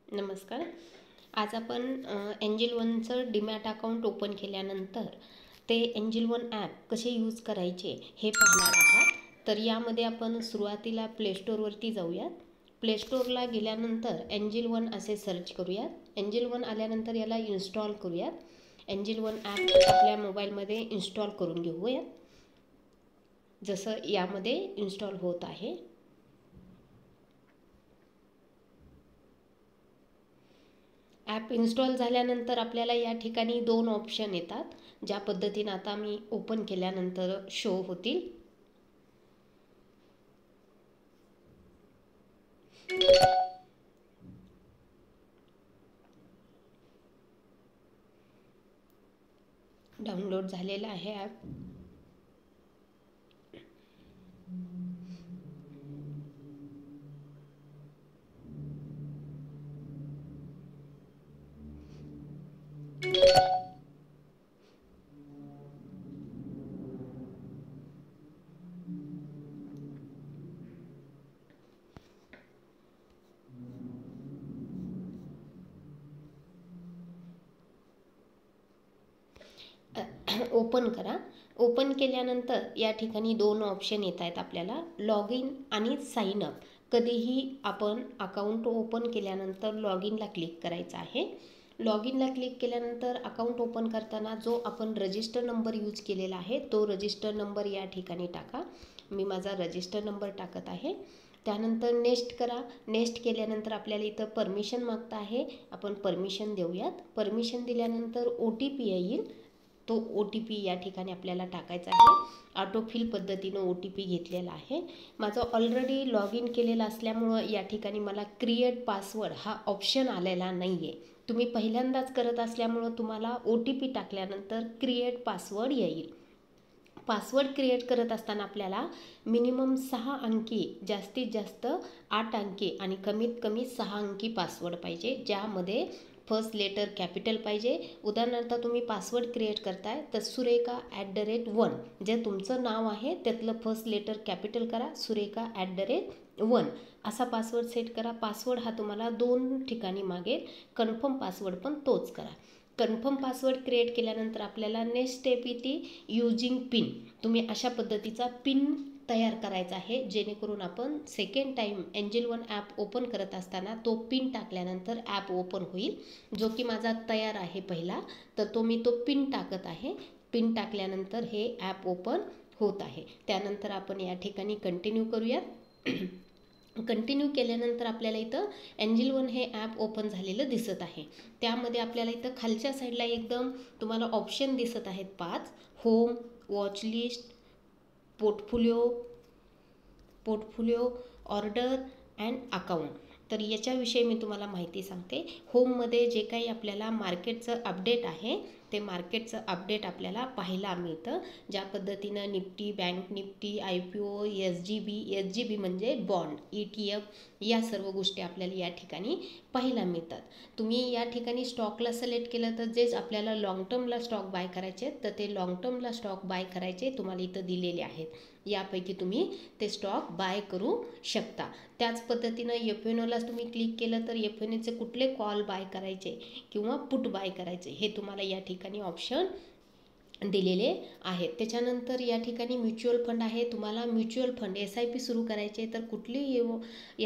नमस्कार. आज आपण एंजल वनचं डीमॅट अकाउंट ओपन केल्यानंतर ते एंजल वन ॲप कसे यूज करायचे हे पाहणार आहात. तर यामध्ये आपण सुरुवातीला प्लेस्टोरवरती जाऊयात. प्लेस्टोरला गेल्यानंतर एंजल वन असे सर्च करूयात. एंजल वन आल्यानंतर याला इन्स्टॉल करूयात. एंजल वन ॲप आपल्या मोबाईलमध्ये इन्स्टॉल करून घेऊयात. जसं यामध्ये इन्स्टॉल होत आहे. ॲप इन्स्टॉल झाल्यानंतर आपल्याला या ठिकाणी 2 ऑप्शन येतात, ज्या पद्धतीने आता मी ओपन केल्यानंतर शो होतील. डाउनलोड झालेला आहे ॲप. ओपन करा. ओपन केल्यानंतर या ठिकाणी 2 ऑप्शन येत आहेत आपल्याला, लॉग इन आणि साइन अप. कधीही आपण अकाउंट ओपन केल्यानंतर लॉग इनला क्लिक करायचं आहे. लॉग इनला क्लिक केल्यानंतर अकाउंट ओपन करताना जो आपण रजिस्टर नंबर यूज केलेला आहे तो रजिस्टर नंबर या ठिकाणी टाका. मी माझा रजिस्टर नंबर टाकत आहे. त्यानंतर नेक्स्ट करा. नेक्स्ट केल्यानंतर आपल्याला इथं परमिशन मागतं आहे, आपण परमिशन देऊयात. परमिशन दिल्यानंतर OTP येईल, तो OTP या ठिकाणी आपल्याला टाकायचा आहे. ऑटोफिल पद्धतीनं OTP घेतलेला आहे. माझं ऑलरेडी लॉग इन केलेलं असल्यामुळं या ठिकाणी मला क्रिएट पासवर्ड हा ऑप्शन आलेला नाही आहे. तुम्ही पहिल्यांदाच करत असल्यामुळं तुम्हाला OTP टाकल्यानंतर क्रिएट पासवर्ड येईल. पासवर्ड क्रिएट करत असताना आपल्याला मिनिमम 6 अंकी, जास्तीत जास्त 8 अंकी आणि कमीत कमी 6 अंकी पासवर्ड पाहिजे, ज्यामध्ये फर्स्ट लेटर कॅपिटल पाहिजे. उदाहरणार्थ तुम्ही पासवर्ड क्रिएट करताय तर सुरेखा@1 जे तुमचं नाव आहे त्यातलं फर्स्ट लेटर कॅपिटल करा, सुरेखा@1 असा पासवर्ड सेट करा. पासवर्ड हा तुम्हाला 2 ठिकाणी मागेल, कन्फर्म पासवर्ड पण तोच करा. कन्फर्म पासवर्ड क्रिएट केल्यानंतर आपल्याला नेक्स्ट स्टेप येते यूजिंग पिन. तुम्ही अशा पद्धतीचा पिन तयार करायचा आहे, जेणेकरून आपण second time angel one app open करत असताना तो पिन टाकल्यानंतर ॲप ओपन होईल. जो की माझा तयार आहे पहिला, तर तो पिन टाकत आहे. पिन टाकल्यानंतर हे ॲप ओपन होत आहे. त्यानंतर आपण या ठिकाणी कंटिन्यू करूयात. कंटिन्यू केल्यानंतर आपल्याला इथं एंजल वन हे ॲप ओपन झालेलं दिसत आहे. त्यामध्ये आपल्याला इथं खालच्या साईडला एकदम तुम्हाला ऑप्शन दिसत आहेत 5. Home, watch list, portfolio, order and account. तर याच्याविषयी मी तुम्हाला माहिती सांगते. होममध्ये जे काही आपल्याला मार्केटचं अपडेट आहे ते मार्केटचं अपडेट आपल्याला पाहायला मिळतं. ज्या पद्धतीनं Nifty, bank Nifty, IPO, SGB म्हणजे बॉन्ड, ETF या सर्व गोष्टी आपल्याला या ठिकाणी पाहायला मिळतात. तुम्ही या ठिकाणी स्टॉकला सिलेक्ट केलं तर जेच आपल्याला लॉंग टर्मला स्टॉक बाय करायचे तर ते लॉंग टर्मला स्टॉक बाय करायचे तुम्हाला इथं दिलेले आहेत. यापैकी तुम्ही ते स्टॉक बाय करू शकता. त्याच पद्धतीनं FNOला तुम्ही क्लिक केलं तर FNOचे कुठले कॉल बाय करायचे किंवा पुट बाय करायचे हे तुम्हाला या ठिकाणी ऑप्शन दिलेले आहेत. त्याच्यानंतर या ठिकाणी म्युच्युअल फंड आहे. तुम्हाला म्युच्युअल फंड SIP सुरू करायचे तर कुठली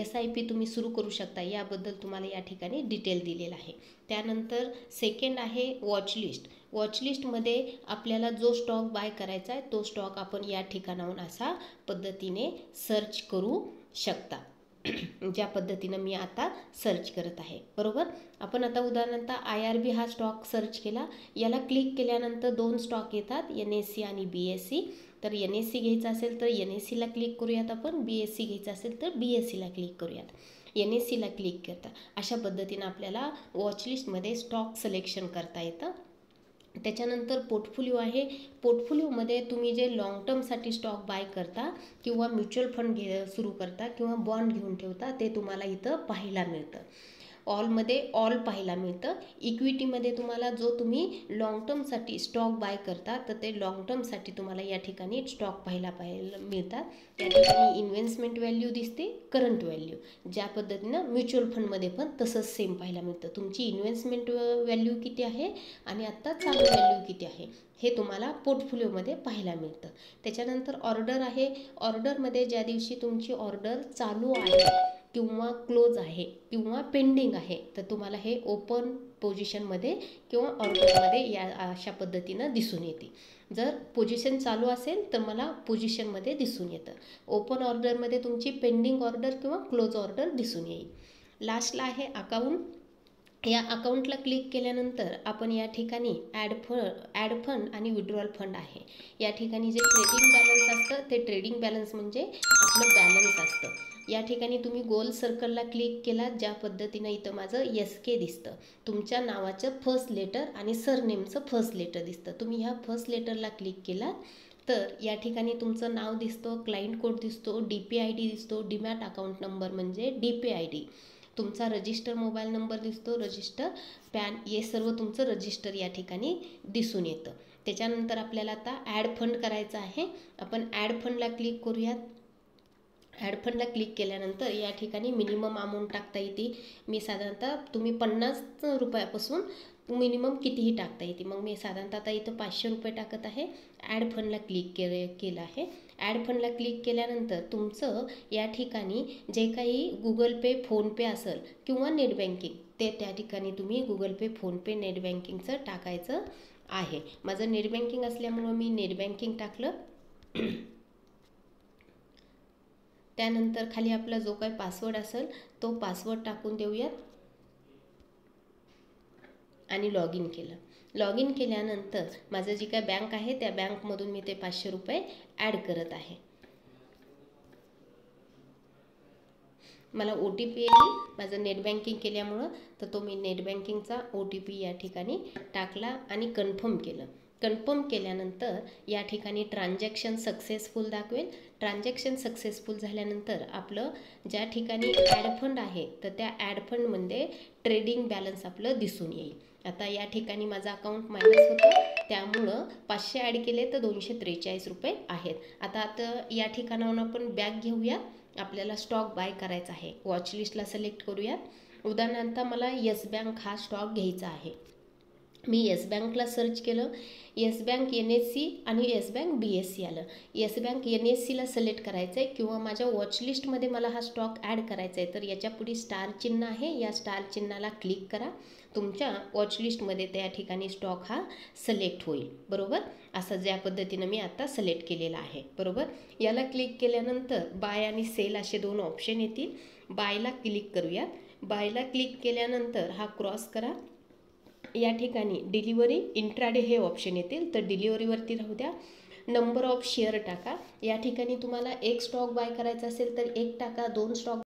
SIP तुम्ही सुरू करू शकता याबद्दल तुम्हाला या ठिकाणी डिटेल दिलेलं आहे. त्यानंतर सेकंड आहे वॉच लिस्ट. वॉच लिस्टमध्ये आपल्याला जो स्टॉक बाय करायचा आहे तो स्टॉक आपण या ठिकाणाहून अशा पद्धतीने सर्च करू शकता. ज्या पद्धतीनं मी आता सर्च करत आहे, बरोबर. आपण आता उदाहरणार्थ IRB हा स्टॉक सर्च केला. याला क्लिक केल्यानंतर 2 स्टॉक येतात, NSE आणि BSE. तर NSE घ्यायचा असेल तर NSEला क्लिक करूयात आपण, BSE घ्यायचा असेल तर BSEला क्लिक करूयात. NSEला क्लिक करता अशा पद्धतीनं आपल्याला वॉचलिस्टमध्ये स्टॉक सिलेक्शन करता येतं. त्याच्यानंतर पोर्टफोलिओ आहे. पोर्टफोलिओमध्ये तुम्ही जे लॉंग टर्मसाठी स्टॉक बाय करता किंवा म्युच्युअल फंड सुरू करता किंवा बॉन्ड घेऊन ठेवता ते तुम्हाला इथं पाहायला मिळतं. ऑलमध्ये ऑल पाहायला मिळतं. इक्विटीमध्ये तुम्हाला जो तुम्ही लॉंग टर्मसाठी स्टॉक बाय करता तर ते लॉंग टर्मसाठी तुम्हाला या ठिकाणी स्टॉक पाहायला मिळतात. या ठिकाणी इन्व्हेस्टमेंट व्हॅल्यू दिसते, करंट व्हॅल्यू. ज्या पद्धतीनं म्युच्युअल फंडमध्ये पण तसंच सेम पाहायला मिळतं. तुमची इन्व्हेस्टमेंट व्हॅल्यू किती आहे आणि आत्ता चालू व्हॅल्यू किती आहे हे तुम्हाला पोर्टफोलिओमध्ये पाहायला मिळतं. त्याच्यानंतर ऑर्डर आहे. ऑर्डरमध्ये ज्या दिवशी तुमची ऑर्डर चालू आहे किंवा क्लोज आहे किंवा पेंडिंग आहे तर तुम्हाला हे ओपन पोझिशनमध्ये किंवा ऑर्डरमध्ये या अशा पद्धतीनं दिसून येते. जर पोझिशन चालू असेल तर मला पोझिशनमध्ये दिसून येतं. ओपन ऑर्डरमध्ये तुमची पेंडिंग ऑर्डर किंवा क्लोज ऑर्डर दिसून येईल. लास्टला आहे अकाउंट. या अकाउंटला क्लिक केल्यानंतर आपण या ठिकाणी ॲड फंड आणि विड्रॉल फंड आहे. या ठिकाणी जे ट्रेडिंग बॅलन्स असतं ते ट्रेडिंग बॅलन्स म्हणजे आपलं बॅलन्स असतं. या ठिकाणी तुम्ही गोल सर्कलला क्लिक केला, ज्या पद्धतीनं इथं माझं SK दिसतं. तुमच्या नावाचं फर्स्ट लेटर आणि सरनेमचं फर्स्ट लेटर दिसतं. तुम्ही ह्या फर्स्ट लेटरला क्लिक केला तर या ठिकाणी तुमचं नाव दिसतं, क्लायंट कोड दिसतो, DPID दिसतो, डीमॅट अकाउंट नंबर म्हणजे DPID, तुमचा रजिस्टर मोबाईल नंबर दिसतो, रजिस्टर पॅन, हे सर्व तुमचं रजिस्टर या ठिकाणी दिसून येतं. त्याच्यानंतर आपल्याला आता ॲड फंड करायचं आहे. आपण ॲड फंडला क्लिक करूयात. ॲड फंडला क्लिक केल्यानंतर या ठिकाणी मिनिमम अमाऊंट टाकता येते. मी साधारणतः तुम्ही 50 रुपयापासून मिनिमम कितीही टाकता येते. मग मी साधारणतः आता इथं 500 रुपये टाकत आहे. ॲड फंडला क्लिक केलं आहे. ॲड फंडला क्लिक केल्यानंतर तुमचं या ठिकाणी जे काही गुगल पे, फोनपे असेल किंवा नेट बँकिंग ते त्या ठिकाणी तुम्ही गुगल पे, फोनपे, नेट बँकिंगचं टाकायचं आहे. माझं नेट बँकिंग असल्यामुळं मी नेट बँकिंग टाकलं. त्यानंतर खाली आपला जो काही पासवर्ड असेल तो पासवर्ड टाकून देऊयात आणि लॉग इन केलं. लॉग इन केल्यानंतर माझं जी काय बँक आहे त्या बँकमधून मी ते 500 रुपये ॲड करत आहे. मला OTP येईल माझं नेट बँकिंग केल्यामुळं, तर तो मी नेट बँकिंगचा OTP या ठिकाणी टाकला आणि कन्फर्म केलं. कन्फर्म केल्यानंतर या ठिकाणी ट्रान्झॅक्शन सक्सेसफुल दाखवेल. ट्रान्झॅक्शन सक्सेसफुल झाल्यानंतर आपलं ज्या ठिकाणी ॲड फंड आहे तर त्या ॲड फंडमध्ये ट्रेडिंग बॅलन्स आपलं दिसून येईल. आता या ठिकाणी माझं अकाउंट मायनस होतं त्यामुळं 500 ॲड केले तर 243 रुपये आहेत. आता या ठिकाणाहून आपण बॅक घेऊया. आपल्याला स्टॉक बाय करायचा आहे. वॉच लिस्टला सिलेक्ट करूया. उदाहरणार्थ मला येस बँक हा स्टॉक घ्यायचा आहे. मी येस बँकला सर्च केलं. येस बँक NSE आणि येस बँक BSE आलं. येस बँक NSEला सिलेक्ट करायचं आहे किंवा माझ्या वॉच लिस्टमध्ये मला हा स्टॉक ॲड करायचा आहे तर याच्या पुढे स्टार चिन्ह आहे. या स्टार चिन्हाला क्लिक करा. तुमच्या वॉच लिस्टमध्ये त्या ठिकाणी स्टॉक हा सिलेक्ट होईल. बरोबर, असं ज्या पद्धतीनं मी आता सिलेक्ट केलेला आहे. बरोबर, याला क्लिक केल्यानंतर बाय आणि सेल असे 2 ऑप्शन येतील. बायला क्लिक करूयात. बायला क्लिक केल्यानंतर हा क्रॉस करा. या ठिकाणी डिलिव्हरी, इंट्राडे हे ऑप्शन येतील तर डिलिव्हरीवरती राहू द्या. नंबर ऑफ शेअर टाका. या ठिकाणी तुम्हाला 1 स्टॉक बाय करायचा असेल तर 1 टाका, 2 स्टॉक